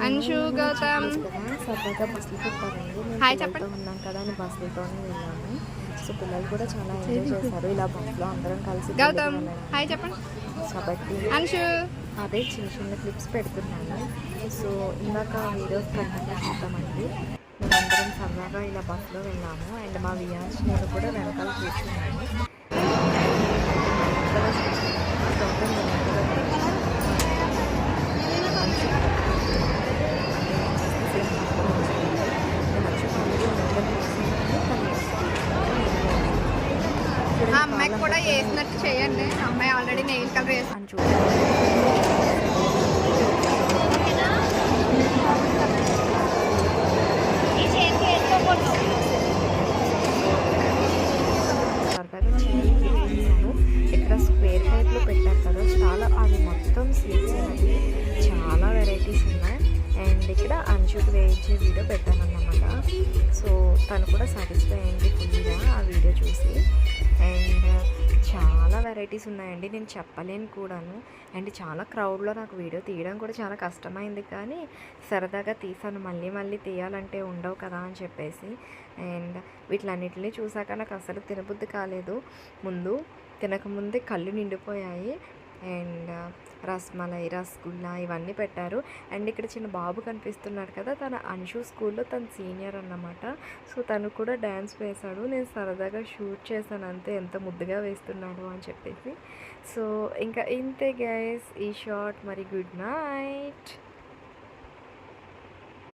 అంశు గౌతమ్ సరదాగా బస్సులు పెట్టారండి. మేము హాయ్ పిల్లలతో చెప్పండి. ఉన్నాం కదా అని బస్సులతోనే వెళ్ళాము. సో పిల్లలు కూడా చాలా ఎంజాయ్ చేశారు ఇలా బస్సులో అందరం కలిసి పెళ్ళికి గౌతమ్ హాయ్ వెళ్ళడానికి. చెప్పండి. కాబట్టి అంశు అదే చిన్న చిన్న క్లిప్స్ పెడుతున్నాను. సో ఇందాక వీడియోస్ కంటిన్యూ చేద్దామండి. మేమందరం సరదాగా ఇలా బస్సులో వెళ్ళాము అండ్ మా వియాన్స్ నేను కూడా వెనకాల కూర్చున్నాను. గౌతమ్ ఆ అమ్మాయికి కూడా వేసినట్టు చేయండి. అమ్మాయి ఆల్రెడీ నెయిల్ కలర్ వేసి అని చూడండి. సరదాగా చీరలు వేసాను. ఇక్కడ స్క్వేర్ టైప్లో పెట్టారు కదా చాలా అవి మొత్తం స్లీవ్స్ అనేవి చాలా వెరైటీస్ ఉన్నాయి. అండ్ ఇక్కడ అంచుకు వేయించే వీడియో పెట్టాను అన్నమాట. సో తను కూడా సాటిస్ఫై అయింది ఫుల్గా ఆ వీడియో చూసి. అండ్ చాలా వెరైటీస్ ఉన్నాయండి, నేను చెప్పలేను కూడాను. అండ్ చాలా క్రౌడ్లో నాకు వీడియో తీయడం కూడా చాలా కష్టమైంది, కానీ సరదాగా తీసాను. మళ్ళీ మళ్ళీ తీయాలంటే ఉండవు కదా అని చెప్పేసి. అండ్ వీటిలన్నిటిని చూసాక నాకు అసలు తినబుద్ధి కాలేదు. ముందు తినకముందే కళ్ళు నిండిపోయాయి. అండ్ రస్మలై, రసగుల్లా ఇవన్నీ పెట్టారు. అండ్ ఇక్కడ చిన్న బాబు కనిపిస్తున్నాడు కదా, తన అంశు స్కూల్లో తన సీనియర్ అన్నమాట. సో తను కూడా డ్యాన్స్ వేశాడు. నేను సరదాగా షూట్ చేశాను అంతే, ఎంత ముద్దుగా వేస్తున్నాడు అని చెప్పేసి. సో ఇంకా ఇంతే గైస్ ఈ షార్ట్. మరి గుడ్ నైట్.